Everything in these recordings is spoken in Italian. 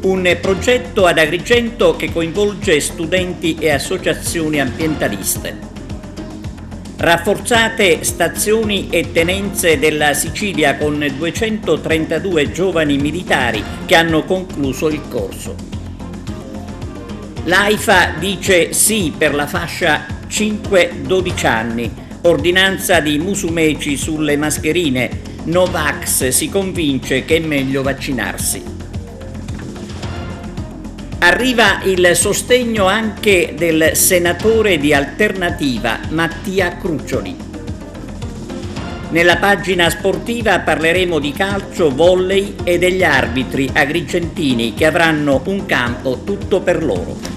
Un progetto ad Agrigento che coinvolge studenti e associazioni ambientaliste. Rafforzate stazioni e tenenze della Sicilia con 232 giovani militari che hanno concluso il corso. L'AIFA dice sì per la fascia 5-12 anni, ordinanza di Musumeci sulle mascherine, Novax si convince che è meglio vaccinarsi. Arriva il sostegno anche del senatore di Alternativa Mattia Cruccioli. Nella pagina sportiva parleremo di calcio, volley e degli arbitri agrigentini che avranno un campo tutto per loro.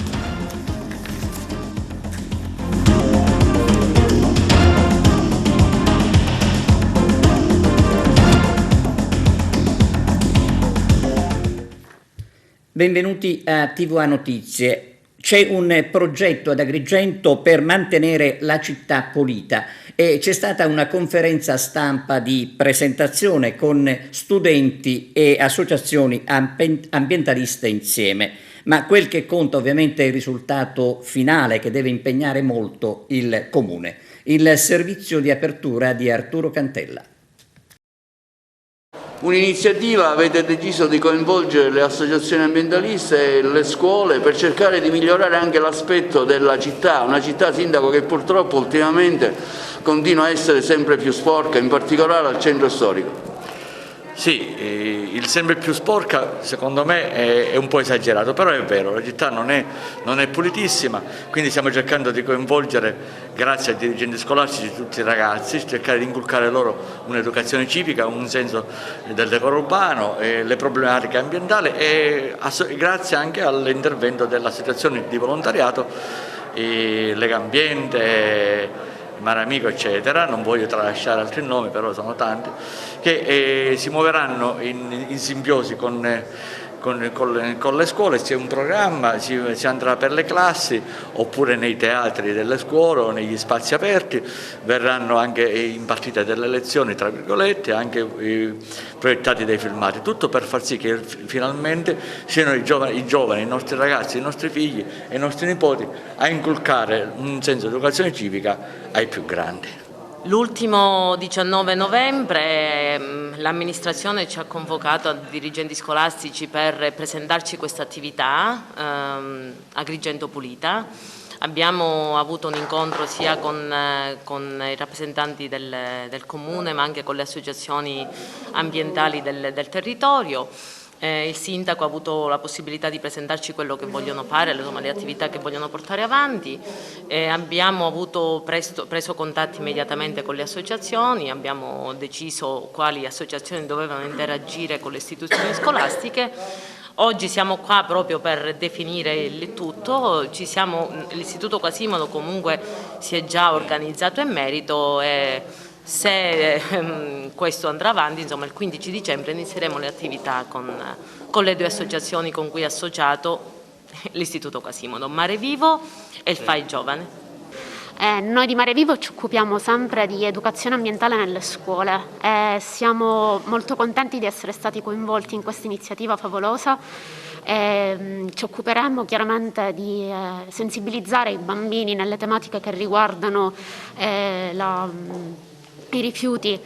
Benvenuti a TVA Notizie. C'è un progetto ad Agrigento per mantenere la città pulita e c'è stata una conferenza stampa di presentazione con studenti e associazioni ambientaliste insieme. Ma quel che conta ovviamente è il risultato finale che deve impegnare molto il Comune. Il servizio di apertura di Arturo Cantella. Un'iniziativa, avete deciso di coinvolgere le associazioni ambientaliste e le scuole per cercare di migliorare anche l'aspetto della città, una città, sindaco, che purtroppo ultimamente continua a essere sempre più sporca, in particolare al centro storico. Sì, il sempre più sporca secondo me è un po' esagerato, però è vero, la città non è pulitissima, quindi stiamo cercando di coinvolgere, grazie ai dirigenti scolastici, tutti i ragazzi, cercare di inculcare loro un'educazione civica, un senso del decoro urbano, le problematiche ambientali e grazie anche all'intervento dell'associazione di volontariato, Lega Ambiente, Mare Amico eccetera, non voglio tralasciare altri nomi, però sono tanti, che si muoveranno in simbiosi con le scuole. C'è un programma, si andrà per le classi oppure nei teatri delle scuole o negli spazi aperti, verranno anche impartite delle lezioni tra virgolette, anche proiettati dei filmati, tutto per far sì che finalmente siano i giovani, i nostri ragazzi, i nostri figli e i nostri nipoti a inculcare un senso di educazione civica ai più grandi. L'ultimo 19 novembre l'amministrazione ci ha convocato a dirigenti scolastici per presentarci questa attività Agrigento Pulita. Abbiamo avuto un incontro sia con i rappresentanti del Comune ma anche con le associazioni ambientali del territorio. Il sindaco ha avuto la possibilità di presentarci quello che vogliono fare, insomma, le attività che vogliono portare avanti. Abbiamo preso contatti immediatamente con le associazioni, abbiamo deciso quali associazioni dovevano interagire con le istituzioni scolastiche. Oggi siamo qua proprio per definire il tutto, l'Istituto Quasimodo comunque si è già organizzato in merito e se questo andrà avanti, insomma, il 15 dicembre inizieremo le attività con le due associazioni con cui è associato l'Istituto Quasimodo, Mare Vivo e il FAI Giovane. Noi di Mare Vivo ci occupiamo sempre di educazione ambientale nelle scuole e siamo molto contenti di essere stati coinvolti in questa iniziativa favolosa. Ci occuperemo chiaramente di sensibilizzare i bambini nelle tematiche che riguardano i rifiuti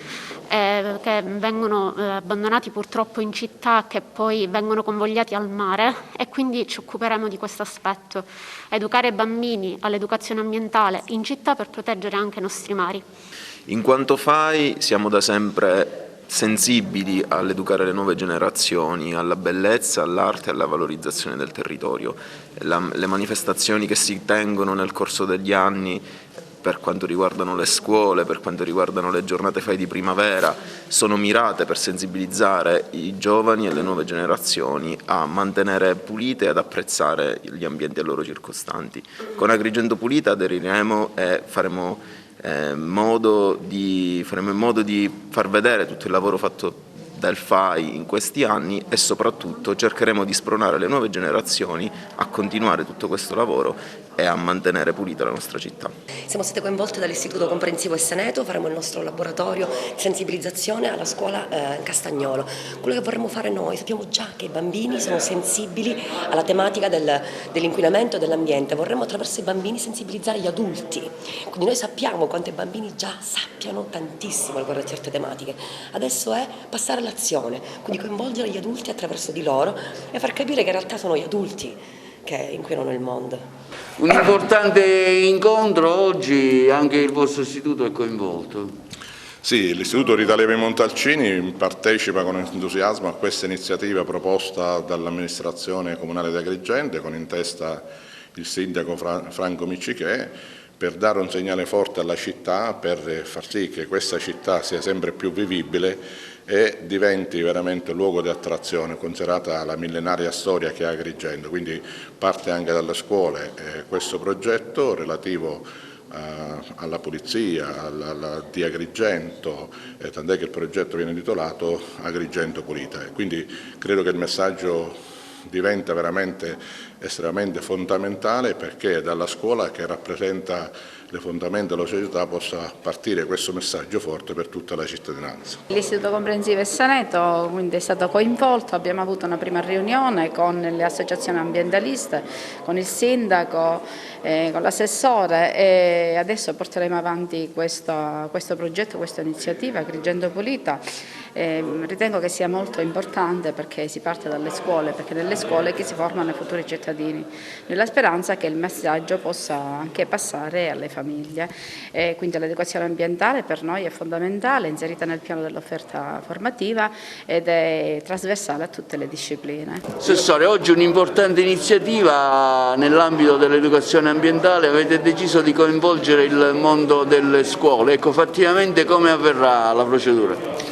che vengono abbandonati purtroppo in città, che poi vengono convogliati al mare, e quindi ci occuperemo di questo aspetto, educare i bambini all'educazione ambientale in città per proteggere anche i nostri mari. In quanto FAI siamo da sempre sensibili all'educare le nuove generazioni, alla bellezza, all'arte e alla valorizzazione del territorio. Le manifestazioni che si tengono nel corso degli anni per quanto riguardano le scuole, per quanto riguardano le giornate FAI di primavera, sono mirate per sensibilizzare i giovani e le nuove generazioni a mantenere pulite e ad apprezzare gli ambienti a loro circostanti. Con Agrigento Pulita aderiremo e faremo in modo di far vedere tutto il lavoro fatto dal FAI in questi anni e soprattutto cercheremo di spronare le nuove generazioni a continuare tutto questo lavoro e a mantenere pulita la nostra città. Siamo state coinvolte dall'Istituto Comprensivo Essaneto, faremo il nostro laboratorio di sensibilizzazione alla scuola Castagnolo. Quello che vorremmo fare noi, sappiamo già che i bambini sono sensibili alla tematica dell'inquinamento e dell'ambiente, vorremmo attraverso i bambini sensibilizzare gli adulti, quindi noi sappiamo quanto i bambini già sappiano tantissimo riguardo a certe tematiche, adesso è passare all'azione, quindi coinvolgere gli adulti attraverso di loro e far capire che in realtà sono gli adulti che inquinano il mondo. Un importante incontro oggi, anche il vostro istituto è coinvolto. Sì, l'Istituto Rita Levi Montalcini partecipa con entusiasmo a questa iniziativa proposta dall'amministrazione comunale di Agrigento con in testa il sindaco Franco Miccichè, per dare un segnale forte alla città, per far sì che questa città sia sempre più vivibile e diventi veramente un luogo di attrazione, considerata la millenaria storia che ha Agrigento. Quindi parte anche dalle scuole questo progetto relativo alla pulizia di Agrigento, tant'è che il progetto viene intitolato Agrigento Pulita. Quindi credo che il messaggio diventa veramente estremamente fondamentale, perché dalla scuola, che rappresenta le fondamenta della società, possa partire questo messaggio forte per tutta la cittadinanza. L'Istituto Comprensivo Essaneto quindi è stato coinvolto, abbiamo avuto una prima riunione con le associazioni ambientaliste, con il sindaco, con l'assessore, e adesso porteremo avanti questo progetto, questa iniziativa Agrigento Pulita. Ritengo che sia molto importante perché si parte dalle scuole, perché nelle scuole che si formano i futuri cittadini, nella speranza che il messaggio possa anche passare alle famiglie. Quindi l'educazione ambientale per noi è fondamentale, è inserita nel piano dell'offerta formativa ed è trasversale a tutte le discipline. Assessore, oggi un'importante iniziativa nell'ambito dell'educazione ambientale, avete deciso di coinvolgere il mondo delle scuole. Ecco, fattivamente come avverrà la procedura?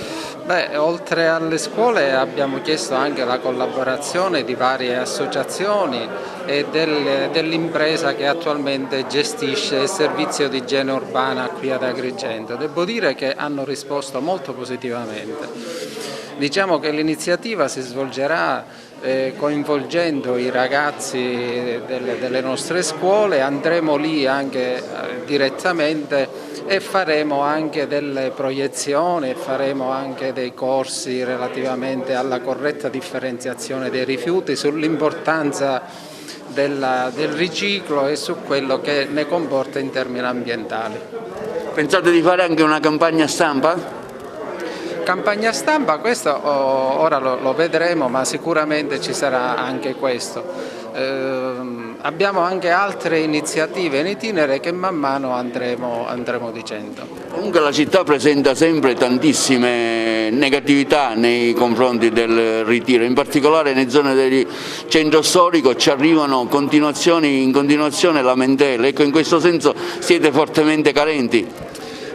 Beh, oltre alle scuole abbiamo chiesto anche la collaborazione di varie associazioni e dell'impresa che attualmente gestisce il servizio di igiene urbana qui ad Agrigento. Devo dire che hanno risposto molto positivamente. Diciamo che l'iniziativa si svolgerà coinvolgendo i ragazzi delle nostre scuole, andremo lì anche direttamente e faremo anche delle proiezioni, faremo anche dei corsi relativamente alla corretta differenziazione dei rifiuti, sull'importanza del riciclo e su quello che ne comporta in termini ambientali. Pensate di fare anche una campagna stampa? Campagna stampa, questo ora lo vedremo, ma sicuramente ci sarà anche questo. Abbiamo anche altre iniziative in itinere che man mano andremo dicendo. Comunque la città presenta sempre tantissime negatività nei confronti del ritiro, in particolare nelle zone del centro storico ci arrivano in continuazione lamentele. Ecco, in questo senso siete fortemente carenti.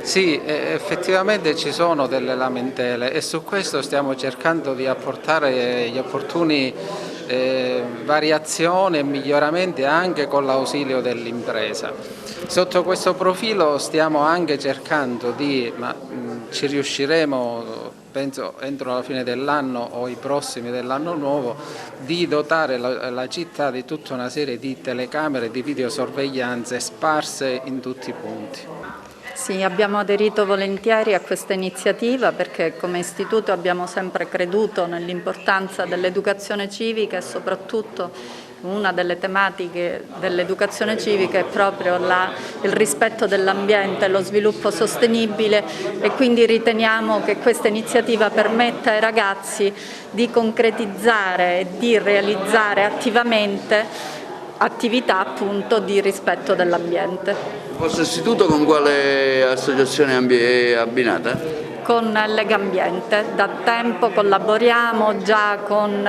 Sì, effettivamente ci sono delle lamentele e su questo stiamo cercando di apportare gli opportuni variazioni e miglioramenti anche con l'ausilio dell'impresa. Sotto questo profilo stiamo anche cercando ci riusciremo, penso entro la fine dell'anno o i prossimi dell'anno nuovo, di dotare la città di tutta una serie di telecamere e di videosorveglianze sparse in tutti i punti. Sì, abbiamo aderito volentieri a questa iniziativa perché come istituto abbiamo sempre creduto nell'importanza dell'educazione civica e soprattutto una delle tematiche dell'educazione civica è proprio il rispetto dell'ambiente, lo sviluppo sostenibile e quindi riteniamo che questa iniziativa permetta ai ragazzi di concretizzare e di realizzare attivamente attività appunto di rispetto dell'ambiente. Il vostro istituto con quale associazione è abbinata? Con Legambiente, da tempo collaboriamo già con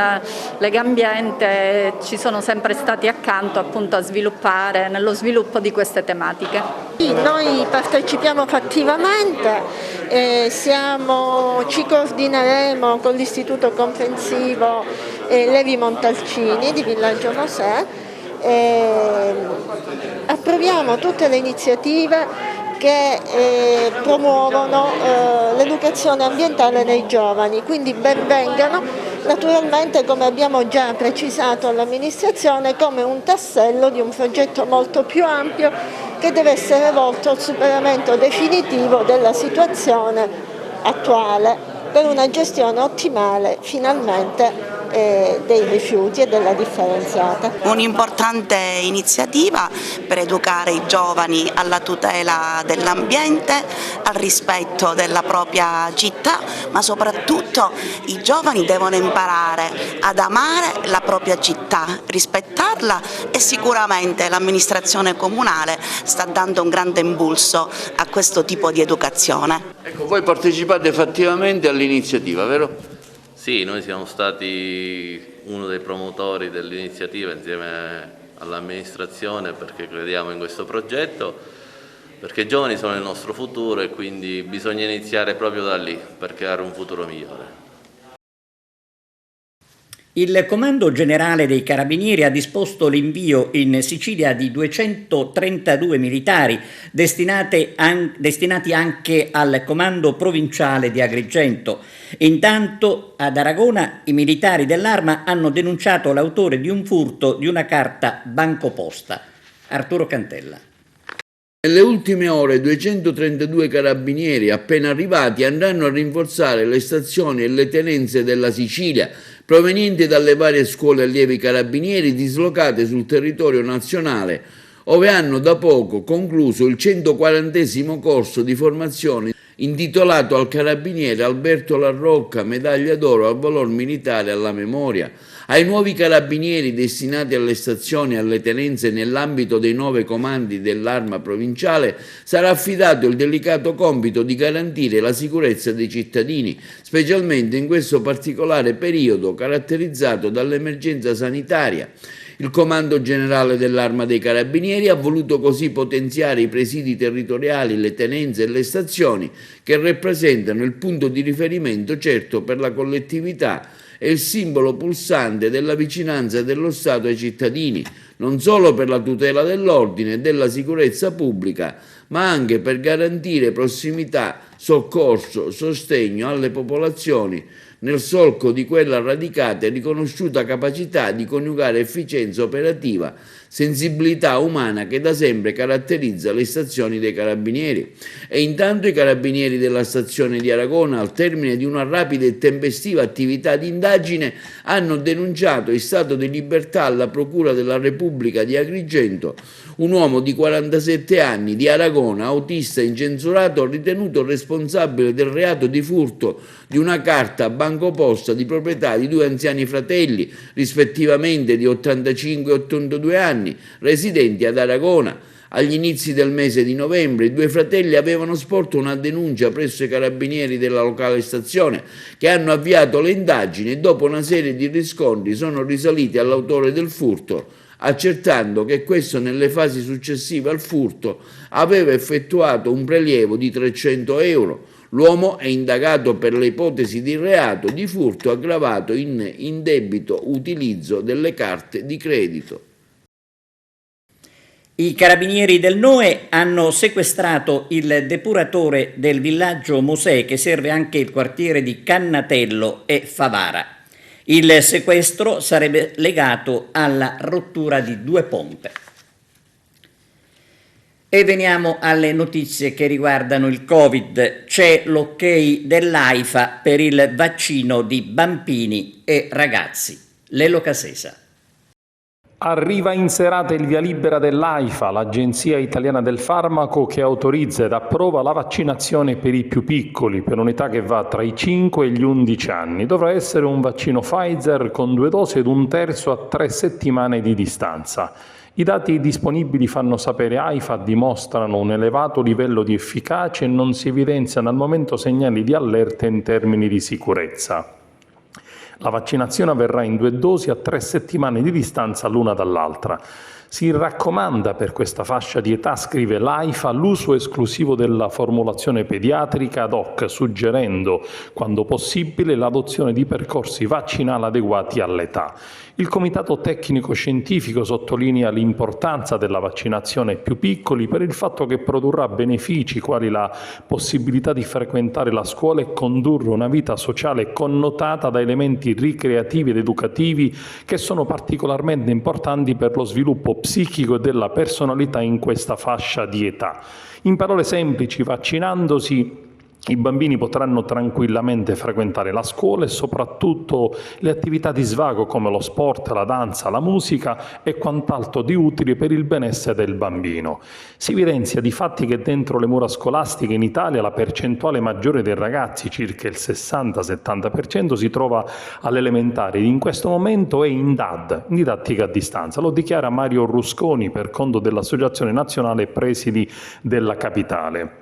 Legambiente, ci sono sempre stati accanto appunto a sviluppare, nello sviluppo di queste tematiche. Sì, noi partecipiamo fattivamente, ci coordineremo con l'Istituto Comprensivo Levi Montalcini di Villaggio Mosè. Approviamo tutte le iniziative che promuovono l'educazione ambientale nei giovani, quindi ben vengano naturalmente, come abbiamo già precisato all'amministrazione, come un tassello di un progetto molto più ampio che deve essere volto al superamento definitivo della situazione attuale per una gestione ottimale finalmente dei rifiuti e della differenziata. Un'importante iniziativa per educare i giovani alla tutela dell'ambiente, al rispetto della propria città, ma soprattutto i giovani devono imparare ad amare la propria città, rispettarla, e sicuramente l'amministrazione comunale sta dando un grande impulso a questo tipo di educazione. Ecco, voi partecipate fattivamente all'iniziativa, vero? Sì, noi siamo stati uno dei promotori dell'iniziativa insieme all'amministrazione, perché crediamo in questo progetto, perché i giovani sono il nostro futuro e quindi bisogna iniziare proprio da lì per creare un futuro migliore. Il Comando Generale dei Carabinieri ha disposto l'invio in Sicilia di 232 militari destinati anche al Comando Provinciale di Agrigento. Intanto ad Aragona i militari dell'Arma hanno denunciato l'autore di un furto di una carta bancoposta. Arturo Cantella. Nelle ultime ore 232 carabinieri appena arrivati andranno a rinforzare le stazioni e le tenenze della Sicilia, provenienti dalle varie scuole allievi carabinieri dislocate sul territorio nazionale, ove hanno da poco concluso il 140° corso di formazione intitolato al carabiniere Alberto La Rocca, medaglia d'oro al valor militare alla memoria. Ai nuovi carabinieri destinati alle stazioni e alle tenenze nell'ambito dei 9 comandi dell'Arma provinciale sarà affidato il delicato compito di garantire la sicurezza dei cittadini, specialmente in questo particolare periodo caratterizzato dall'emergenza sanitaria. Il Comando Generale dell'Arma dei Carabinieri ha voluto così potenziare i presidi territoriali, le tenenze e le stazioni che rappresentano il punto di riferimento certo per la collettività e il simbolo pulsante della vicinanza dello Stato ai cittadini, non solo per la tutela dell'ordine e della sicurezza pubblica, ma anche per garantire prossimità, soccorso, sostegno alle popolazioni, nel solco di quella radicata e riconosciuta capacità di coniugare efficienza operativa, sensibilità umana che da sempre caratterizza le stazioni dei carabinieri. E intanto i carabinieri della stazione di Aragona, al termine di una rapida e tempestiva attività di indagine, hanno denunciato in stato di libertà alla Procura della Repubblica di Agrigento un uomo di 47 anni di Aragona, autista incensurato, ritenuto responsabile del reato di furto di una carta bancoposta di proprietà di 2 anziani fratelli, rispettivamente di 85 e 82 anni, residenti ad Aragona. Agli inizi del mese di novembre i 2 fratelli avevano sporto una denuncia presso i carabinieri della locale stazione, che hanno avviato le indagini e dopo una serie di riscontri sono risaliti all'autore del furto, accertando che questo nelle fasi successive al furto aveva effettuato un prelievo di 300 euro. L'uomo è indagato per le ipotesi di reato di furto aggravato in indebito utilizzo delle carte di credito. I carabinieri del NOE hanno sequestrato il depuratore del villaggio Mosè, che serve anche il quartiere di Cannatello e Favara. Il sequestro sarebbe legato alla rottura di 2 pompe. E veniamo alle notizie che riguardano il Covid. C'è l'ok dell'AIFA per il vaccino di bambini e ragazzi. Lello Casesa. Arriva in serata il via libera dell'AIFA, l'Agenzia Italiana del Farmaco, che autorizza ed approva la vaccinazione per i più piccoli, per un'età che va tra i 5 e gli 11 anni. Dovrà essere un vaccino Pfizer con 2 dosi ed 1/3 a 3 settimane di distanza. I dati disponibili, fanno sapere AIFA, dimostrano un elevato livello di efficacia e non si evidenziano al momento segnali di allerta in termini di sicurezza. La vaccinazione avverrà in 2 dosi a 3 settimane di distanza l'una dall'altra. Si raccomanda per questa fascia di età, scrive l'AIFA, l'uso esclusivo della formulazione pediatrica ad hoc, suggerendo, quando possibile, l'adozione di percorsi vaccinali adeguati all'età. Il Comitato Tecnico Scientifico sottolinea l'importanza della vaccinazione ai più piccoli per il fatto che produrrà benefici quali la possibilità di frequentare la scuola e condurre una vita sociale connotata da elementi ricreativi ed educativi che sono particolarmente importanti per lo sviluppo psichico e della personalità in questa fascia di età. In parole semplici, vaccinandosi i bambini potranno tranquillamente frequentare la scuola e soprattutto le attività di svago come lo sport, la danza, la musica e quant'altro di utile per il benessere del bambino. Si evidenzia difatti che dentro le mura scolastiche in Italia la percentuale maggiore dei ragazzi, circa il 60-70%, si trova all'elementare ed in questo momento è in DAD, in didattica a distanza. Lo dichiara Mario Rusconi per conto dell'Associazione Nazionale Presidi della Capitale.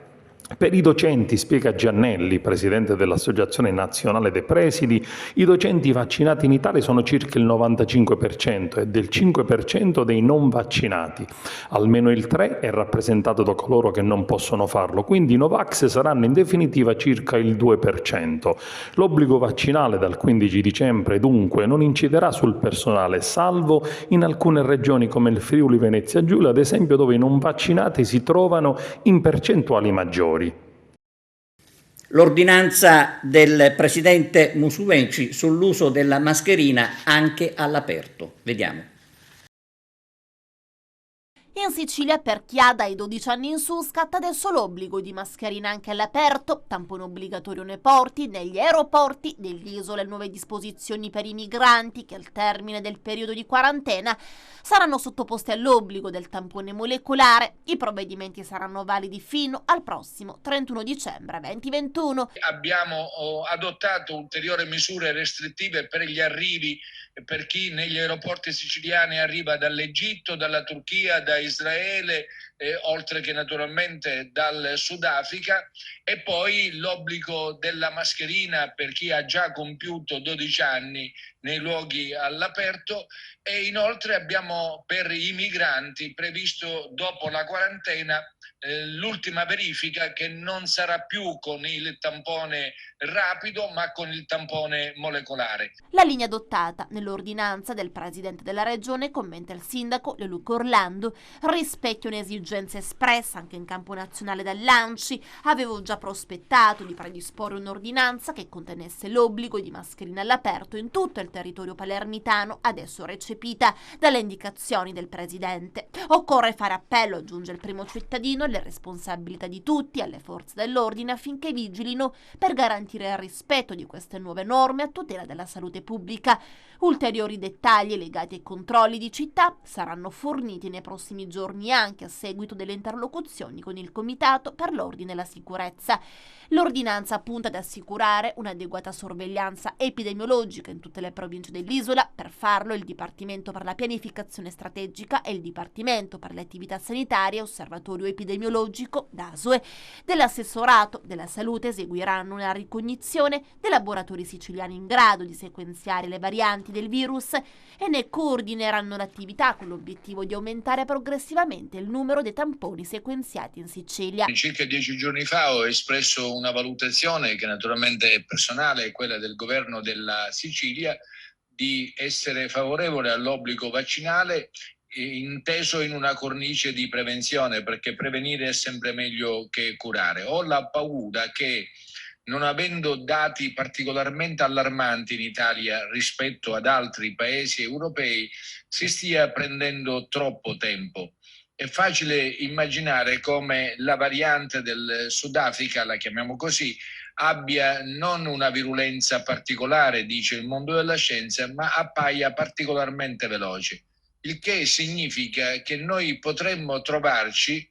Per i docenti, spiega Giannelli, presidente dell'Associazione Nazionale dei Presidi, i docenti vaccinati in Italia sono circa il 95% e del 5% dei non vaccinati. Almeno il 3% è rappresentato da coloro che non possono farlo, quindi i Novax saranno in definitiva circa il 2%. L'obbligo vaccinale dal 15 dicembre dunque non inciderà sul personale, salvo in alcune regioni come il Friuli Venezia Giulia, ad esempio, dove i non vaccinati si trovano in percentuali maggiori. L'ordinanza del presidente Musumeci sull'uso della mascherina anche all'aperto. Vediamo. In Sicilia per chi ha dai 12 anni in su scatta adesso l'obbligo di mascherina anche all'aperto, tampone obbligatorio nei porti, negli aeroporti, nelle isole, nuove disposizioni per i migranti che al termine del periodo di quarantena saranno sottoposti all'obbligo del tampone molecolare. I provvedimenti saranno validi fino al prossimo 31 dicembre 2021. Abbiamo adottato ulteriori misure restrittive per gli arrivi, per chi negli aeroporti siciliani arriva dall'Egitto, dalla Turchia, da Israele, oltre che naturalmente dal Sudafrica, e poi l'obbligo della mascherina per chi ha già compiuto 12 anni nei luoghi all'aperto, e inoltre abbiamo per i migranti previsto dopo la quarantena l'ultima verifica, che non sarà più con il tampone rapido ma con il tampone molecolare. La linea adottata nell'ordinanza del presidente della regione, commenta il sindaco Leoluca Orlando, rispecchia un'esigenza espressa anche in campo nazionale dall'ANCI. Avevo già prospettato di predisporre un'ordinanza che contenesse l'obbligo di mascherina all'aperto in tutto il territorio palermitano, adesso recepita dalle indicazioni del presidente. Occorre fare appello, aggiunge il primo cittadino, alle responsabilità di tutti, alle forze dell'ordine, affinché vigilino per garantire il rispetto di queste nuove norme a tutela della salute pubblica. Ulteriori dettagli legati ai controlli di città saranno forniti nei prossimi giorni anche a seguito delle interlocuzioni con il Comitato per l'Ordine e la Sicurezza. L'ordinanza punta ad assicurare un'adeguata sorveglianza epidemiologica in tutte le province dell'isola. Per farlo il Dipartimento per la Pianificazione Strategica e il Dipartimento per le Attività Sanitarie, Osservatorio Epidemiologico, DASOE, dell'Assessorato della Salute eseguiranno una ricognizione dei laboratori siciliani in grado di sequenziare le varianti del virus e ne coordineranno l'attività con l'obiettivo di aumentare progressivamente il numero dei tamponi sequenziati in Sicilia. Circa 10 giorni fa ho espresso una valutazione che naturalmente è personale, è quella del governo della Sicilia, di essere favorevole all'obbligo vaccinale inteso in una cornice di prevenzione, perché prevenire è sempre meglio che curare. Ho la paura che, non avendo dati particolarmente allarmanti in Italia rispetto ad altri paesi europei, si stia prendendo troppo tempo. È facile immaginare come la variante del Sudafrica, la chiamiamo così, abbia non una virulenza particolare, dice il mondo della scienza, ma appaia particolarmente veloce. Il che significa che noi potremmo trovarci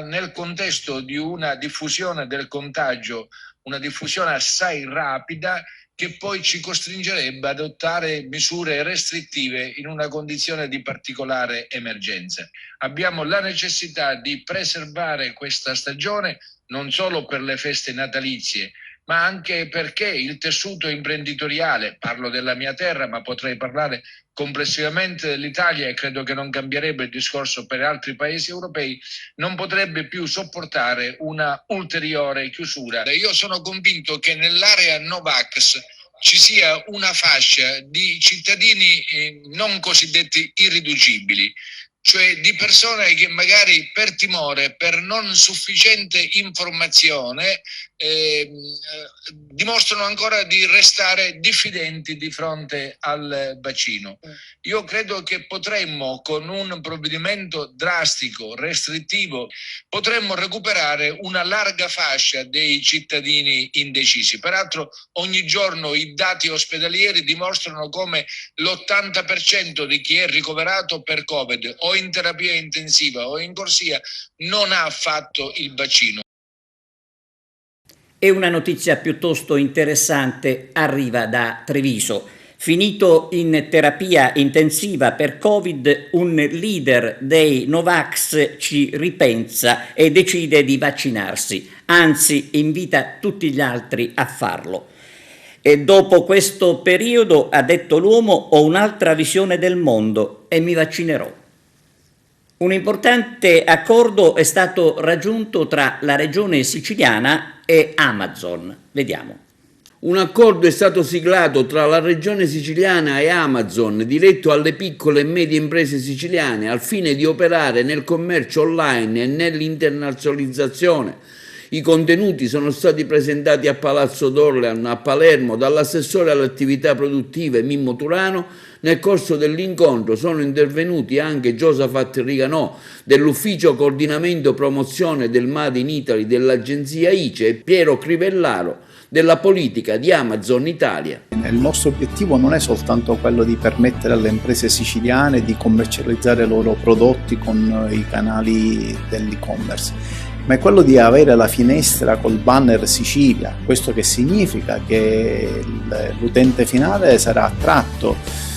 nel contesto di una diffusione del contagio, una diffusione assai rapida, che poi ci costringerebbe ad adottare misure restrittive in una condizione di particolare emergenza. Abbiamo la necessità di preservare questa stagione non solo per le feste natalizie, ma anche perché il tessuto imprenditoriale, parlo della mia terra, ma potrei parlare complessivamente dell'Italia e credo che non cambierebbe il discorso per altri paesi europei, non potrebbe più sopportare una ulteriore chiusura. Io sono convinto che nell'area Novax ci sia una fascia di cittadini non cosiddetti irriducibili, cioè di persone che magari per timore, per non sufficiente informazione, dimostrano ancora di restare diffidenti di fronte al vaccino. Io credo che potremmo, con un provvedimento drastico, restrittivo, potremmo recuperare una larga fascia dei cittadini indecisi. Peraltro ogni giorno i dati ospedalieri dimostrano come l'80% di chi è ricoverato per Covid o in terapia intensiva o in corsia non ha fatto il vaccino. E una notizia piuttosto interessante arriva da Treviso. Finito in terapia intensiva per Covid, un leader dei Novax ci ripensa e decide di vaccinarsi, anzi invita tutti gli altri a farlo. E dopo questo periodo, ha detto l'uomo, ho un'altra visione del mondo e mi vaccinerò. Un importante accordo è stato raggiunto tra la regione siciliana e Amazon. Vediamo. Un accordo è stato siglato tra la regione siciliana e Amazon, diretto alle piccole e medie imprese siciliane, al fine di operare nel commercio online e nell'internazionalizzazione. I contenuti sono stati presentati a Palazzo d'Orlean a Palermo dall'assessore alle attività produttive Mimmo Turano. Nel corso dell'incontro sono intervenuti anche Giosafat Riganò dell'Ufficio Coordinamento Promozione del Made in Italy dell'agenzia ICE e Piero Crivellaro della politica di Amazon Italia. Il nostro obiettivo non è soltanto quello di permettere alle imprese siciliane di commercializzare i loro prodotti con i canali dell'e-commerce, ma è quello di avere la finestra col banner Sicilia. Questo che significa che l'utente finale sarà attratto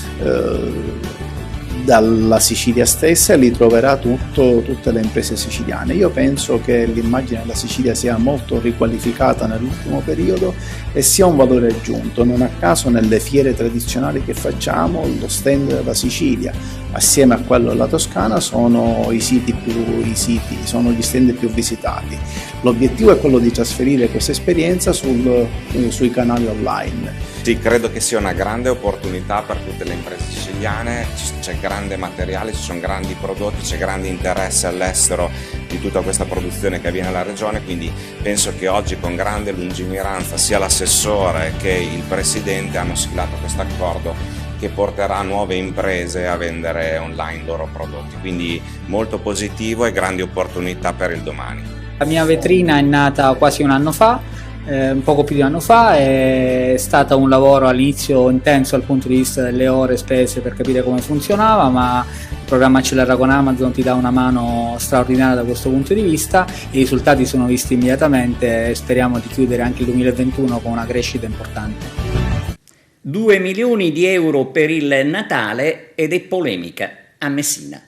dalla Sicilia stessa e li troverà tutte le imprese siciliane. Io penso che l'immagine della Sicilia sia molto riqualificata nell'ultimo periodo e sia un valore aggiunto. Non a caso nelle fiere tradizionali che facciamo lo stand della Sicilia assieme a quello della Toscana sono gli stand più visitati. L'obiettivo è quello di trasferire questa esperienza sui canali online. Sì, credo che sia una grande opportunità per tutte le imprese siciliane, c'è grande materiale, ci sono grandi prodotti, c'è grande interesse all'estero di tutta questa produzione che avviene nella regione, quindi penso che oggi con grande lungimiranza sia l'assessore che il presidente hanno siglato questo accordo che porterà nuove imprese a vendere online i loro prodotti, quindi molto positivo e grandi opportunità per il domani. La mia vetrina è nata quasi un anno fa, un poco più di un anno fa, è stato un lavoro all'inizio intenso dal punto di vista delle ore spese per capire come funzionava, ma il programma Accelera con Amazon ti dà una mano straordinaria da questo punto di vista. I risultati sono visti immediatamente e speriamo di chiudere anche il 2021 con una crescita importante. 2 milioni di euro per il Natale ed è polemica a Messina.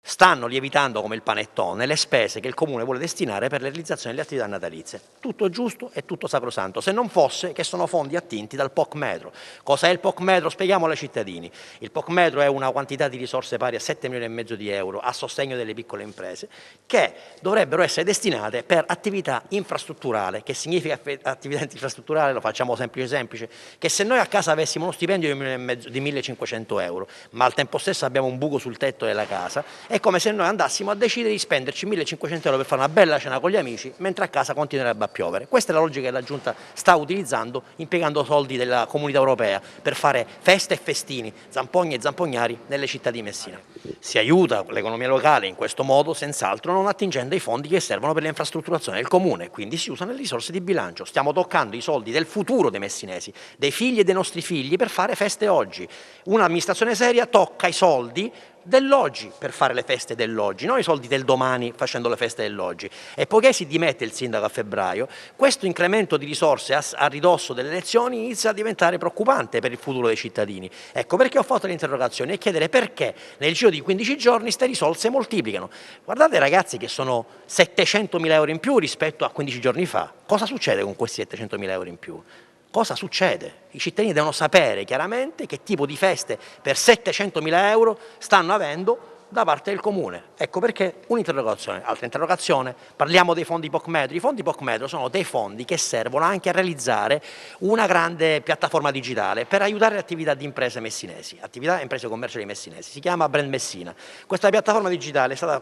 Stanno lievitando come il panettone le spese che il Comune vuole destinare per la realizzazione delle attività natalizie. Tutto giusto e tutto sacrosanto, se non fosse che sono fondi attinti dal POC Metro. Cos'è il POC Metro? Spieghiamolo ai cittadini. Il POC Metro è una quantità di risorse pari a 7 milioni e mezzo di euro a sostegno delle piccole imprese che dovrebbero essere destinate per attività infrastrutturale. Che significa attività infrastrutturale? Lo facciamo semplice, che se noi a casa avessimo uno stipendio di 1,5 milioni di 1.500 euro, ma al tempo stesso abbiamo un buco sul tetto della casa, è come se noi andassimo a decidere di spenderci 1.500 euro per fare una bella cena con gli amici mentre a casa continuerebbe a piovere. Questa è la logica che la Giunta sta utilizzando, impiegando soldi della Comunità Europea per fare feste e festini, zampogne e zampognari nelle città di Messina. Si aiuta l'economia locale in questo modo, senz'altro non attingendo ai fondi che servono per l'infrastrutturazione del Comune, quindi si usano le risorse di bilancio. Stiamo toccando i soldi del futuro dei messinesi, dei figli e dei nostri figli per fare feste oggi. Un'amministrazione seria tocca i soldi dell'oggi per fare le feste dell'oggi, non i soldi del domani facendo le feste dell'oggi. E poiché si dimette il sindaco a febbraio, questo incremento di risorse a ridosso delle elezioni inizia a diventare preoccupante per il futuro dei cittadini. Ecco perché ho fatto le interrogazioni e chiedere perché nel giro di 15 giorni queste risorse moltiplicano. Guardate ragazzi che sono 700.000 euro in più rispetto a 15 giorni fa. Cosa succede con questi 700.000 euro in più? Cosa succede? I cittadini devono sapere chiaramente che tipo di feste per 700.000 euro stanno avendo da parte del Comune. Ecco perché un'interrogazione. Altra interrogazione, parliamo dei fondi POC Metro. I fondi POC Metro sono dei fondi che servono anche a realizzare una grande piattaforma digitale per aiutare le attività di imprese messinesi, attività e imprese commerciali messinesi. Si chiama Brand Messina. Questa piattaforma digitale è stata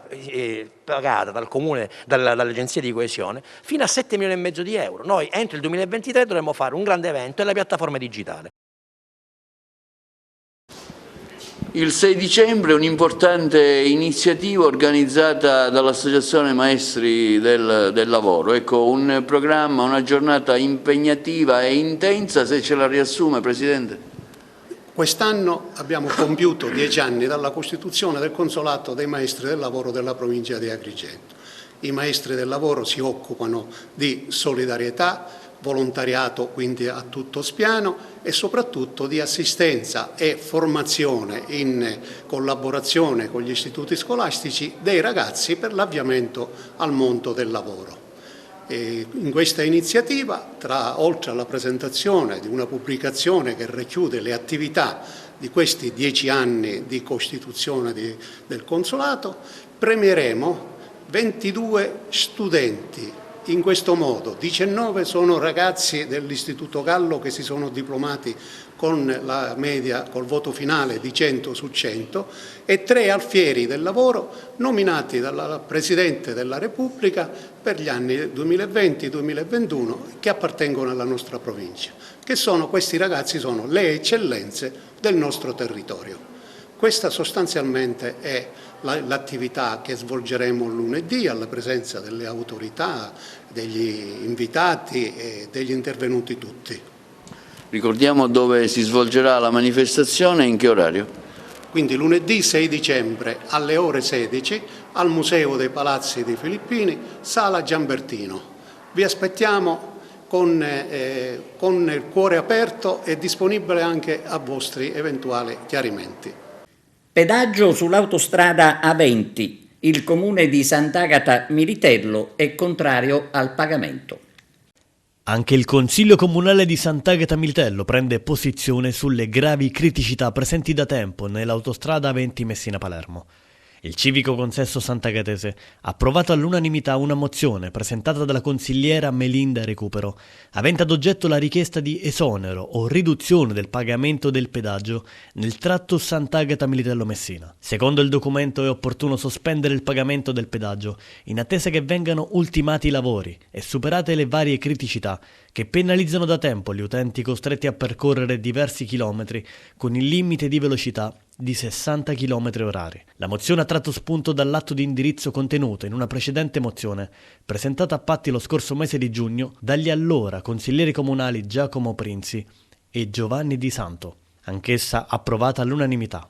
pagata dal Comune, dall'Agenzia di Coesione, fino a 7,5 milioni di euro. Noi entro il 2023 dovremmo fare un grande evento e la piattaforma digitale. Il 6 dicembre un'importante iniziativa organizzata dall'Associazione Maestri del Lavoro. Ecco, un programma, una giornata impegnativa e intensa, se ce la riassume, Presidente. Quest'anno abbiamo compiuto 10 anni dalla costituzione del Consolato dei Maestri del Lavoro della provincia di Agrigento. I maestri del lavoro si occupano di solidarietà, volontariato quindi a tutto spiano e soprattutto di assistenza e formazione in collaborazione con gli istituti scolastici dei ragazzi per l'avviamento al mondo del lavoro. E in questa iniziativa, oltre alla presentazione di una pubblicazione che racchiude le attività di questi 10 anni di costituzione del Consolato, premieremo 22 studenti. In questo modo 19 sono ragazzi dell'Istituto Gallo che si sono diplomati con la media, col voto finale di 100 su 100 e 3 alfieri del lavoro nominati dal Presidente della Repubblica per gli anni 2020-2021 che appartengono alla nostra provincia. Questi ragazzi sono le eccellenze del nostro territorio. Questa sostanzialmente è l'attività che svolgeremo lunedì alla presenza delle autorità, degli invitati e degli intervenuti tutti. Ricordiamo dove si svolgerà la manifestazione e in che orario? Quindi lunedì 6 dicembre alle ore 16 al Museo dei Palazzi dei Filippini, Sala Giambertino. Vi aspettiamo con il cuore aperto e disponibile anche a vostri eventuali chiarimenti. Pedaggio sull'autostrada A20. Il comune di Sant'Agata Militello è contrario al pagamento. Anche il Consiglio Comunale di Sant'Agata Militello prende posizione sulle gravi criticità presenti da tempo nell'autostrada A20 Messina-Palermo. Il civico consesso sant'agatese ha approvato all'unanimità una mozione presentata dalla consigliera Melinda Recupero, avente ad oggetto la richiesta di esonero o riduzione del pagamento del pedaggio nel tratto Sant'Agata Militello-Messina. Secondo il documento è opportuno sospendere il pagamento del pedaggio in attesa che vengano ultimati i lavori e superate le varie criticità che penalizzano da tempo gli utenti costretti a percorrere diversi chilometri con il limite di velocità di 60 km/h. La mozione ha tratto spunto dall'atto di indirizzo contenuto in una precedente mozione presentata a Patti lo scorso mese di giugno dagli allora consiglieri comunali Giacomo Prinzi e Giovanni Di Santo, anch'essa approvata all'unanimità.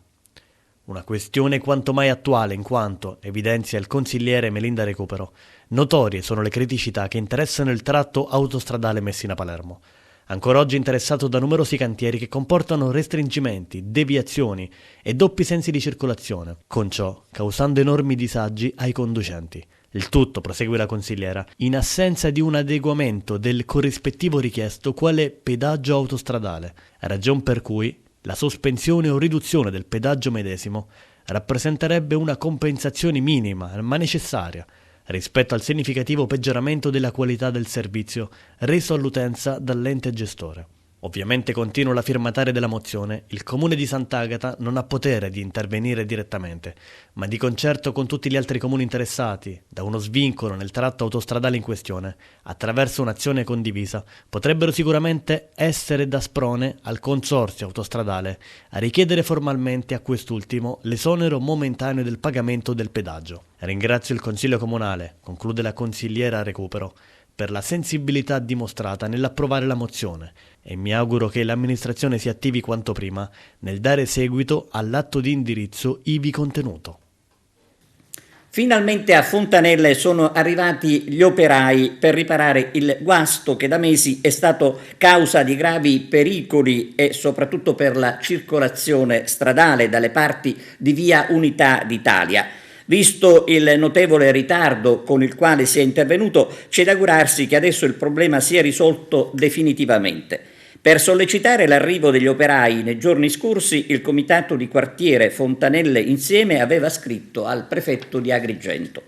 Una questione quanto mai attuale in quanto, evidenzia il consigliere Melinda Recupero, notorie sono le criticità che interessano il tratto autostradale Messina-Palermo, ancora oggi interessato da numerosi cantieri che comportano restringimenti, deviazioni e doppi sensi di circolazione, con ciò causando enormi disagi ai conducenti. Il tutto, prosegue la consigliera, in assenza di un adeguamento del corrispettivo richiesto quale pedaggio autostradale, ragion per cui la sospensione o riduzione del pedaggio medesimo rappresenterebbe una compensazione minima ma necessaria rispetto al significativo peggioramento della qualità del servizio reso all'utenza dall'ente gestore. Ovviamente, continua la firmataria della mozione, il Comune di Sant'Agata non ha potere di intervenire direttamente, ma di concerto con tutti gli altri comuni interessati da uno svincolo nel tratto autostradale in questione, attraverso un'azione condivisa, potrebbero sicuramente essere da sprone al consorzio autostradale a richiedere formalmente a quest'ultimo l'esonero momentaneo del pagamento del pedaggio. Ringrazio il Consiglio Comunale, conclude la consigliera Recupero, per la sensibilità dimostrata nell'approvare la mozione e mi auguro che l'amministrazione si attivi quanto prima nel dare seguito all'atto di indirizzo ivi contenuto. Finalmente a Fontanelle sono arrivati gli operai per riparare il guasto che da mesi è stato causa di gravi pericoli e soprattutto per la circolazione stradale dalle parti di Via Unità d'Italia. Visto il notevole ritardo con il quale si è intervenuto, c'è da augurarsi che adesso il problema sia risolto definitivamente. Per sollecitare l'arrivo degli operai nei giorni scorsi, il comitato di quartiere Fontanelle Insieme aveva scritto al prefetto di Agrigento.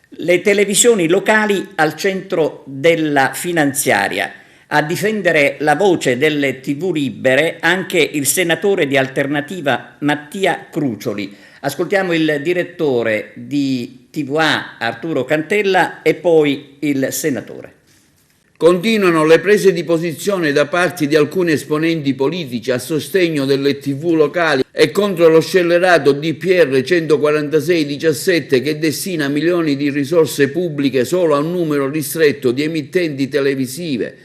Le televisioni locali al centro della finanziaria. A difendere la voce delle TV libere anche il senatore di Alternativa Mattia Crucioli. Ascoltiamo il direttore di TVA Arturo Cantella e poi il senatore. Continuano le prese di posizione da parte di alcuni esponenti politici a sostegno delle TV locali e contro lo scellerato DPR 146-17 che destina milioni di risorse pubbliche solo a un numero ristretto di emittenti televisive.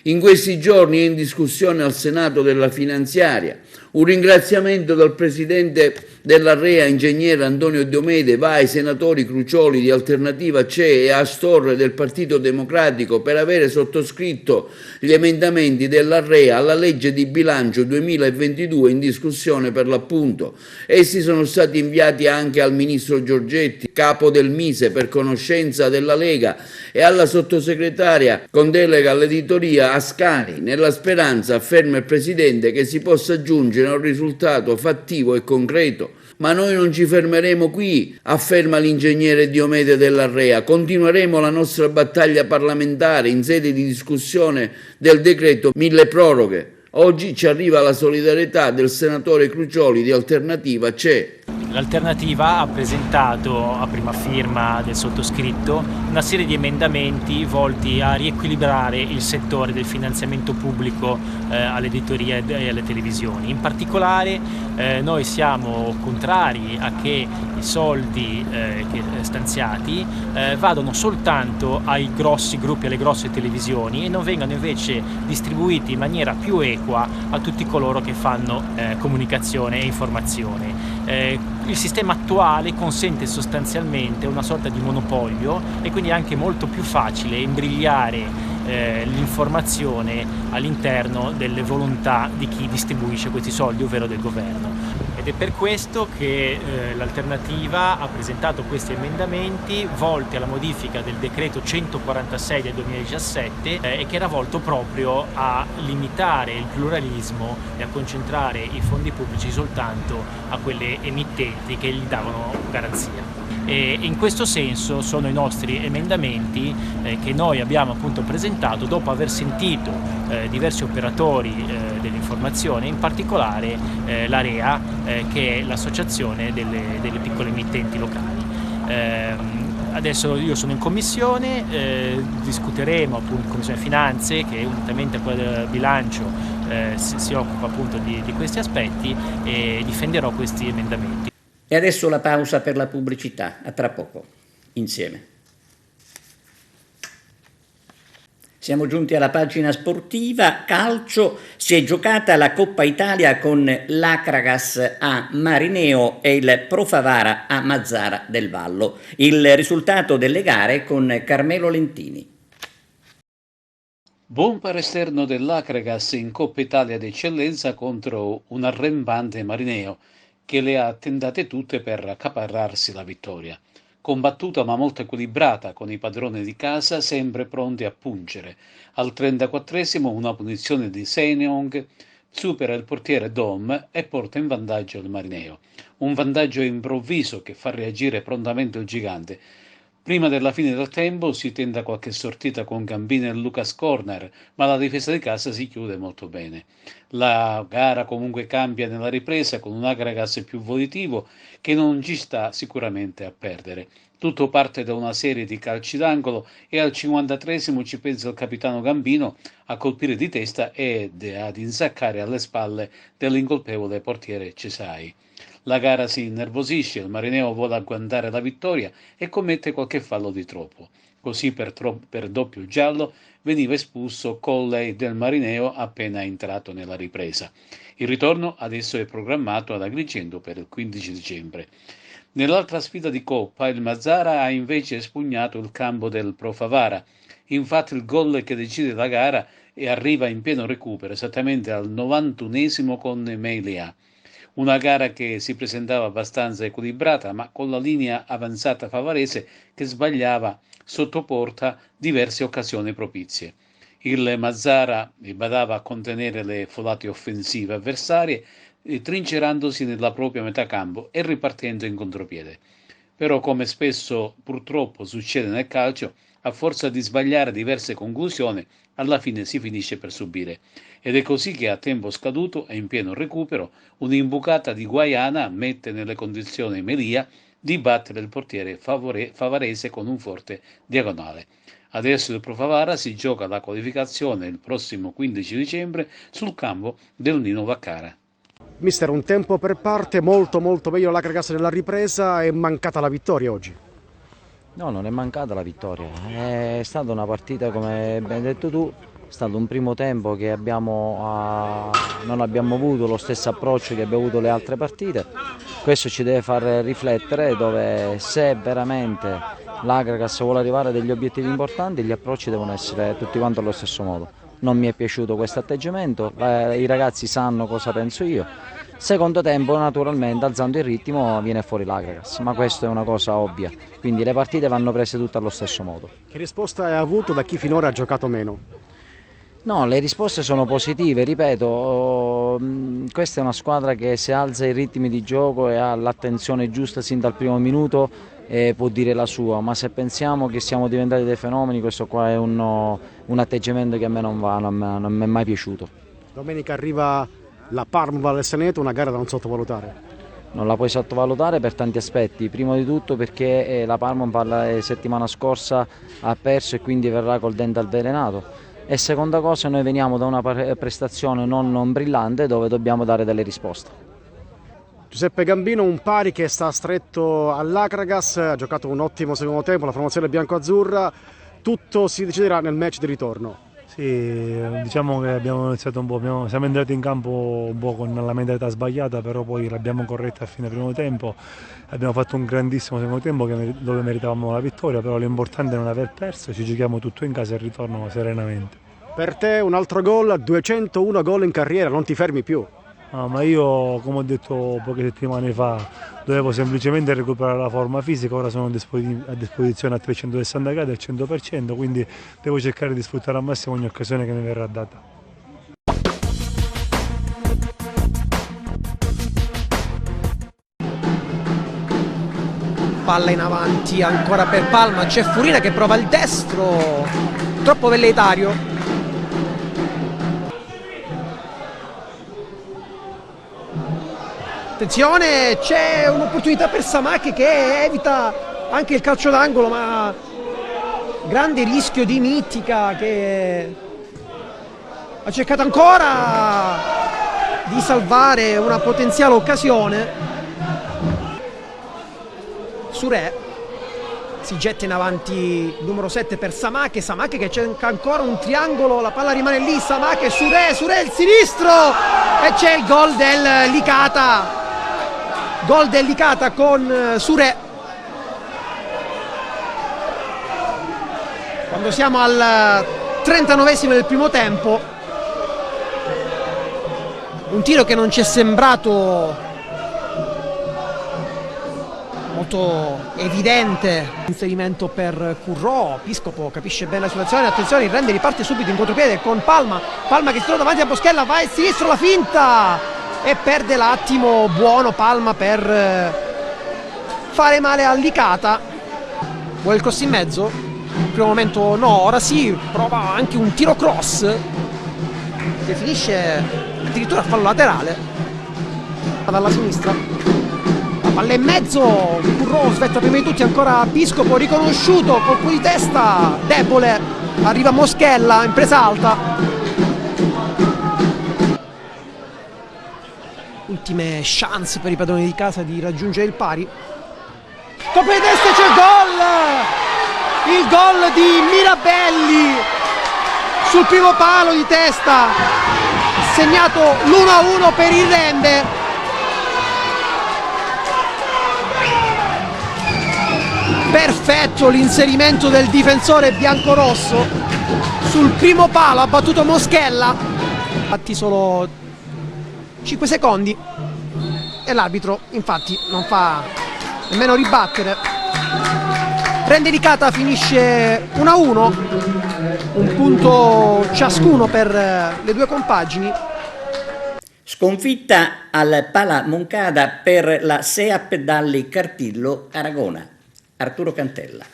In questi giorni è in discussione al Senato della finanziaria. Un ringraziamento dal presidente dell'AREA, ingegnere Antonio Diomede, va ai senatori Crucioli di Alternativa CE e Astorre del Partito Democratico per avere sottoscritto gli emendamenti dell'AREA alla legge di bilancio 2022 in discussione per l'appunto. Essi sono stati inviati anche al ministro Giorgetti, capo del Mise, per conoscenza della Lega, e alla sottosegretaria con delega all'editoria Ascani, nella speranza, afferma il presidente, che si possa giungere a un risultato fattivo e concreto. Ma noi non ci fermeremo qui, afferma l'ingegnere Diomede dell'AREA. Continueremo la nostra battaglia parlamentare in sede di discussione del decreto mille proroghe. Oggi ci arriva la solidarietà del senatore Crucioli di Alternativa CE. L'Alternativa ha presentato, a prima firma del sottoscritto, una serie di emendamenti volti a riequilibrare il settore del finanziamento pubblico all'editoria e alle televisioni. In particolare noi siamo contrari a che i soldi stanziati vadano soltanto ai grossi gruppi, alle grosse televisioni, e non vengano invece distribuiti in maniera più equa a tutti coloro che fanno comunicazione e informazione. Il sistema attuale consente sostanzialmente una sorta di monopolio e quindi è anche molto più facile imbrigliare l'informazione all'interno delle volontà di chi distribuisce questi soldi, ovvero del governo. Ed è per questo che l'Alternativa ha presentato questi emendamenti volti alla modifica del decreto 146 del 2017 e che era volto proprio a limitare il pluralismo e a concentrare i fondi pubblici soltanto a quelle emittenti che gli davano garanzia. E in questo senso sono i nostri emendamenti che noi abbiamo appunto presentato dopo aver sentito diversi operatori dell'informazione, in particolare l'AREA, che è l'associazione delle piccole emittenti locali. Adesso io sono in commissione, discuteremo appunto in Commissione Finanze, che unitamente a quella del bilancio si occupa appunto di questi aspetti, e difenderò questi emendamenti. E adesso la pausa per la pubblicità, a tra poco, insieme. Siamo giunti alla pagina sportiva, calcio, si è giocata la Coppa Italia con l'Acragas a Marineo e il Pro Favara a Mazzara del Vallo. Il risultato delle gare con Carmelo Lentini. Buon per esterno dell'Acragas in Coppa Italia d'eccellenza contro un arrembante Marineo, che le ha tentate tutte per accaparrarsi la vittoria. Combattuta ma molto equilibrata, con i padroni di casa sempre pronti a pungere. Al 34esimo una punizione di Seineong supera il portiere Dom e porta in vantaggio il Marineo. Un vantaggio improvviso che fa reagire prontamente il gigante. Prima della fine del tempo si tenta qualche sortita con Gambino e Lucas Corner, ma la difesa di casa si chiude molto bene. La gara comunque cambia nella ripresa con un Acragas più volitivo che non ci sta sicuramente a perdere. Tutto parte da una serie di calci d'angolo e al 53esimo ci pensa il capitano Gambino a colpire di testa ed ad insaccare alle spalle dell'incolpevole portiere Cesai. La gara si innervosisce, il Marineo vuole agguantare la vittoria e commette qualche fallo di troppo. Così per doppio giallo veniva espulso Colley del Marineo appena entrato nella ripresa. Il ritorno adesso è programmato ad Agrigento per il 15 dicembre. Nell'altra sfida di Coppa il Mazzara ha invece espugnato il campo del Pro Favara. Infatti il gol che decide la gara e arriva in pieno recupero esattamente al 91esimo con Melia. Una gara che si presentava abbastanza equilibrata, ma con la linea avanzata favarese che sbagliava sotto porta diverse occasioni propizie. Il Mazzara badava a contenere le folate offensive avversarie, trincerandosi nella propria metà campo e ripartendo in contropiede. Però, come spesso purtroppo succede nel calcio, a forza di sbagliare diverse conclusioni, alla fine si finisce per subire. Ed è così che a tempo scaduto e in pieno recupero un'imbucata di Guaiana mette nelle condizioni Melia di battere il portiere favarese con un forte diagonale. Adesso il Pro Favara si gioca la qualificazione il prossimo 15 dicembre sul campo del Nino Vaccara. Mister, un tempo per parte molto meglio l'Akragas nella ripresa, è mancata la vittoria oggi? No, non è mancata la vittoria, è stata una partita, come ben detto tu, è stato un primo tempo che non abbiamo avuto lo stesso approccio che abbiamo avuto le altre partite. Questo ci deve far riflettere, dove se veramente l'Akragas vuole arrivare a degli obiettivi importanti, gli approcci devono essere tutti quanti allo stesso modo. Non mi è piaciuto questo atteggiamento, i ragazzi sanno cosa penso io. Secondo tempo, naturalmente, alzando il ritmo viene fuori l'Akragas, ma questa è una cosa ovvia, quindi le partite vanno prese tutte allo stesso modo. Che risposta hai avuto da chi finora ha giocato meno? No, le risposte sono positive, ripeto, questa è una squadra che se alza i ritmi di gioco e ha l'attenzione giusta sin dal primo minuto può dire la sua, ma se pensiamo che siamo diventati dei fenomeni, questo qua è un atteggiamento che a me non va, non mi è mai piaciuto. Domenica arriva la Parma Valle Saneto, una gara da non sottovalutare. Non la puoi sottovalutare per tanti aspetti, prima di tutto perché la Parma la settimana scorsa ha perso e quindi verrà col dente avvelenato. E seconda cosa, noi veniamo da una prestazione non brillante dove dobbiamo dare delle risposte. Giuseppe Gambino, un pari che sta stretto all'Akragas, ha giocato un ottimo secondo tempo, la formazione bianco-azzurra, tutto si deciderà nel match di ritorno. Sì, diciamo che abbiamo iniziato un po', siamo entrati in campo un po' con la mentalità sbagliata, però poi l'abbiamo corretta a fine primo tempo, abbiamo fatto un grandissimo secondo tempo dove meritavamo la vittoria, però l'importante è non aver perso, ci giochiamo tutto in casa e ritorno serenamente. Per te un altro gol, 201 gol in carriera, non ti fermi più? No, ma io, come ho detto poche settimane fa, dovevo semplicemente recuperare la forma fisica, ora sono a disposizione a 360 gradi al 100%, quindi devo cercare di sfruttare al massimo ogni occasione che mi verrà data. Palla in avanti ancora per Palma, c'è Furina che prova il destro, troppo velleitario. Attenzione, c'è un'opportunità per Samacche che evita anche il calcio d'angolo, ma grande rischio di Mittica che ha cercato ancora di salvare una potenziale occasione. Surè si getta in avanti il numero 7 per Samacche che cerca ancora un triangolo, la palla rimane lì, Samacche, Surè il sinistro e c'è il gol del Licata. Gol del Licata con Surè. Quando siamo al 39esimo del primo tempo, un tiro che non ci è sembrato molto evidente, inserimento per Currò, Piscopo capisce bene la situazione, attenzione, il rende riparte subito in contropiede con Palma che si trova davanti a Boschella, va a sinistro, la finta e perde l'attimo buono Palma per fare male a Licata. Vuole il cross in mezzo? In primo momento no, ora sì, prova anche un tiro cross che finisce addirittura a fallo laterale dalla sinistra. La palla in mezzo, Currò svetta prima di tutti ancora Piscopo, riconosciuto, colpo di testa debole, arriva Moschella in presa alta. Ultime chance per i padroni di casa di raggiungere il pari. Colpo di testa, c'è il gol! il gol di Mirabelli sul primo palo di testa, segnato l'1-1 per il Render. Perfetto l'inserimento del difensore biancorosso sul primo palo, ha battuto Moschella, infatti solo 5 secondi e l'arbitro infatti non fa nemmeno ribattere. Rendelicata finisce 1-1, un punto ciascuno per le due compagini. Sconfitta al Pala Moncada per la SEAP Dalli Cartillo Aragona. Arturo Cantella.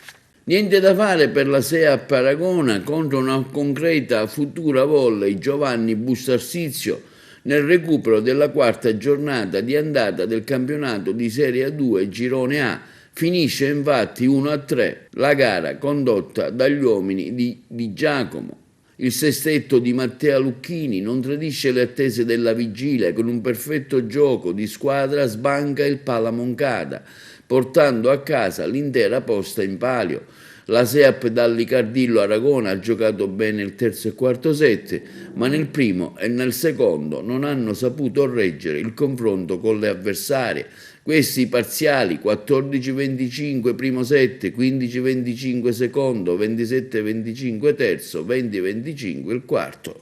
Niente da fare per la SEAP Aragona contro una concreta futura volley Giovanni Bustarsizio nel recupero della quarta giornata di andata del campionato di Serie A2 Girone A. Finisce infatti 1-3 la gara condotta dagli uomini di Giacomo. Il sestetto di Matteo Lucchini non tradisce le attese della vigilia, con un perfetto gioco di squadra sbanca il Pala Moncada, portando a casa l'intera posta in palio. La SEAP Dalli Cardillo Aragona ha giocato bene il terzo e quarto set, ma nel primo e nel secondo non hanno saputo reggere il confronto con le avversarie. Questi parziali 14-25 primo set, 15-25 secondo, 27-25 terzo, 20-25 il quarto.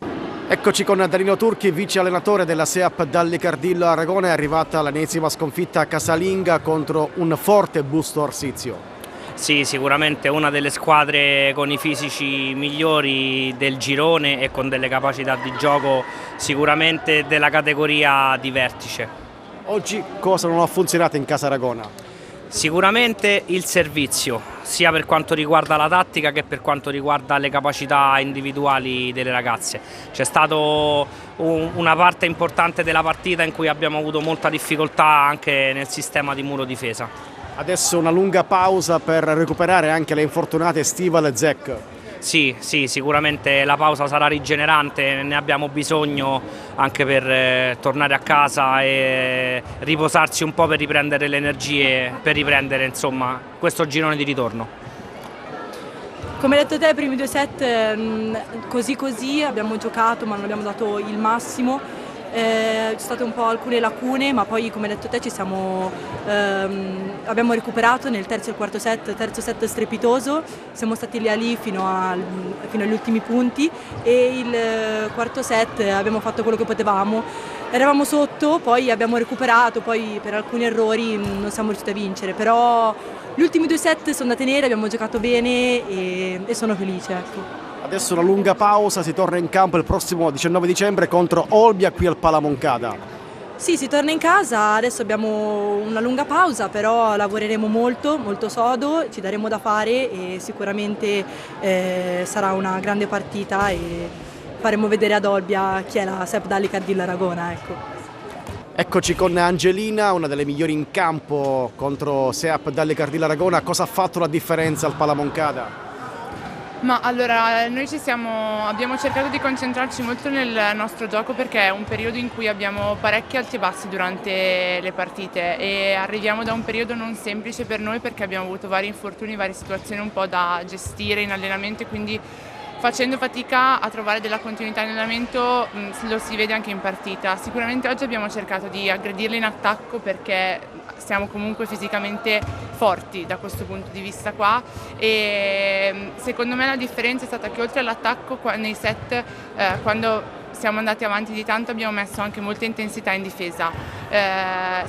Eccoci con Danilo Turchi, vice allenatore della SEAP Dalli Cardillo Aragona. È arrivata l'ennesima sconfitta casalinga contro un forte Busto Arsizio. Sì, sicuramente una delle squadre con i fisici migliori del girone e con delle capacità di gioco sicuramente della categoria di vertice. Oggi cosa non ha funzionato in casa Aragona? Sicuramente il servizio, sia per quanto riguarda la tattica che per quanto riguarda le capacità individuali delle ragazze. C'è stata una parte importante della partita in cui abbiamo avuto molta difficoltà anche nel sistema di muro difesa. Adesso una lunga pausa per recuperare anche le infortunate Stival e Zek. Sì, sicuramente la pausa sarà rigenerante, ne abbiamo bisogno anche per tornare a casa e riposarsi un po' per riprendere le energie, per riprendere insomma questo girone di ritorno. Come hai detto te, i primi due set così abbiamo giocato ma non abbiamo dato il massimo. Ci sono state un po' alcune lacune, ma poi come hai detto te abbiamo recuperato nel terzo e quarto set, terzo set strepitoso, siamo stati lì fino agli ultimi punti e il quarto set abbiamo fatto quello che potevamo. Eravamo sotto, poi abbiamo recuperato, poi per alcuni errori non siamo riusciti a vincere, però gli ultimi due set sono andate nere, abbiamo giocato bene e sono felice. Ecco. Adesso una lunga pausa, si torna in campo il prossimo 19 dicembre contro Olbia qui al Pala Moncada. Sì, si torna in casa, adesso abbiamo una lunga pausa, però lavoreremo molto sodo, ci daremo da fare e sicuramente sarà una grande partita e faremo vedere ad Olbia chi è la SEAP Dalli Cardillo Aragona. Ecco. Eccoci con Angelina, una delle migliori in campo contro SEAP Dalli Cardillo Aragona. Cosa ha fatto la differenza al Pala Moncada? Ma allora, noi abbiamo cercato di concentrarci molto nel nostro gioco perché è un periodo in cui abbiamo parecchi alti e bassi durante le partite e arriviamo da un periodo non semplice per noi perché abbiamo avuto vari infortuni, varie situazioni un po' da gestire in allenamento e quindi facendo fatica a trovare della continuità in allenamento lo si vede anche in partita. Sicuramente oggi abbiamo cercato di aggredirle in attacco perché siamo comunque fisicamente forti da questo punto di vista qua e secondo me la differenza è stata che oltre all'attacco nei set quando siamo andati avanti di tanto abbiamo messo anche molta intensità in difesa.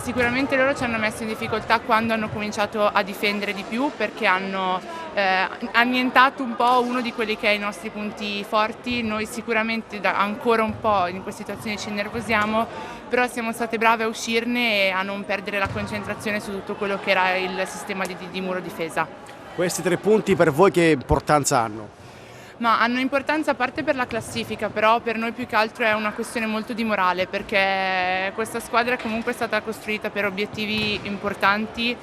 Sicuramente loro ci hanno messo in difficoltà quando hanno cominciato a difendere di più perché hanno annientato un po' uno di quelli che è i nostri punti forti. Noi sicuramente ancora un po' in queste situazioni ci innervosiamo, però siamo state brave a uscirne e a non perdere la concentrazione su tutto quello che era il sistema di muro difesa. Questi 3 punti per voi che importanza hanno? Ma hanno importanza a parte per la classifica, però per noi più che altro è una questione molto di morale perché questa squadra comunque è stata costruita per obiettivi importanti,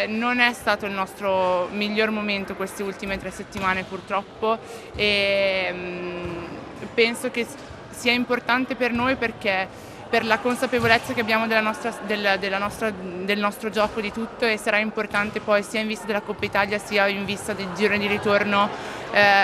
non è stato il nostro miglior momento queste ultime 3 settimane purtroppo e penso che sia importante per noi perché per la consapevolezza che abbiamo del nostro gioco, di tutto, e sarà importante poi sia in vista della Coppa Italia sia in vista del girone di ritorno,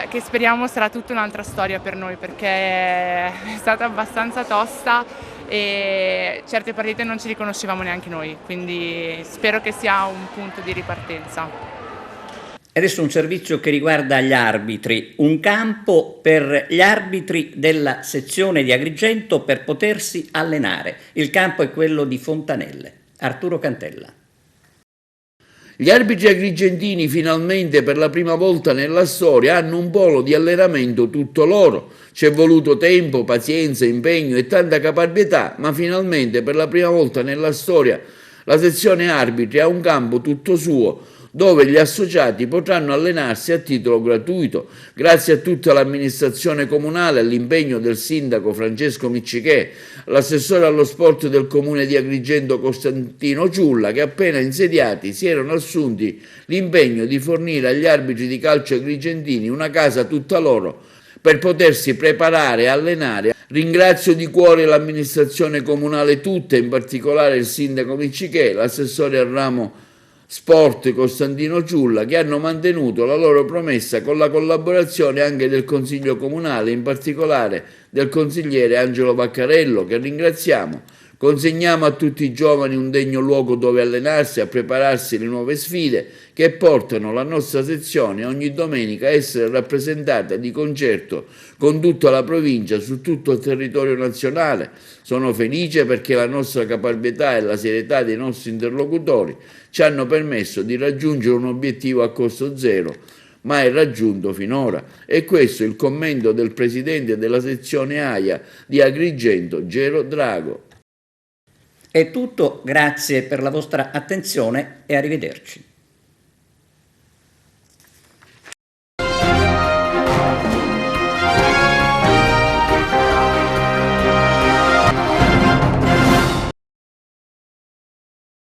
che speriamo sarà tutta un'altra storia per noi, perché è stata abbastanza tosta e certe partite non ci riconoscevamo neanche noi, quindi spero che sia un punto di ripartenza. Adesso un servizio che riguarda gli arbitri, un campo per gli arbitri della sezione di Agrigento per potersi allenare. Il campo è quello di Fontanelle. Arturo Cantella. Gli arbitri agrigentini finalmente per la prima volta nella storia hanno un polo di allenamento tutto loro. C'è voluto tempo, pazienza, impegno e tanta caparbietà, ma finalmente per la prima volta nella storia la sezione arbitri ha un campo tutto suo, dove gli associati potranno allenarsi a titolo gratuito, grazie a tutta l'amministrazione comunale, all'impegno del sindaco Francesco Miccichè, l'assessore allo sport del comune di Agrigento Costantino Ciulla, che appena insediati si erano assunti l'impegno di fornire agli arbitri di calcio agrigentini una casa tutta loro per potersi preparare e allenare. Ringrazio di cuore l'amministrazione comunale tutta, in particolare il sindaco Miccichè, l'assessore al ramo Sport Costantino Ciulla, che hanno mantenuto la loro promessa con la collaborazione anche del Consiglio Comunale, in particolare del consigliere Angelo Vaccarello, che ringraziamo. Consegniamo a tutti i giovani un degno luogo dove allenarsi, a prepararsi le nuove sfide che portano la nostra sezione ogni domenica a essere rappresentata di concerto con tutta la provincia su tutto il territorio nazionale. Sono felice perché la nostra caparbietà e la serietà dei nostri interlocutori ci hanno permesso di raggiungere un obiettivo a costo zero mai raggiunto finora. E questo è il commento del presidente della sezione AIA di Agrigento, Gero Drago. È tutto, grazie per la vostra attenzione e arrivederci.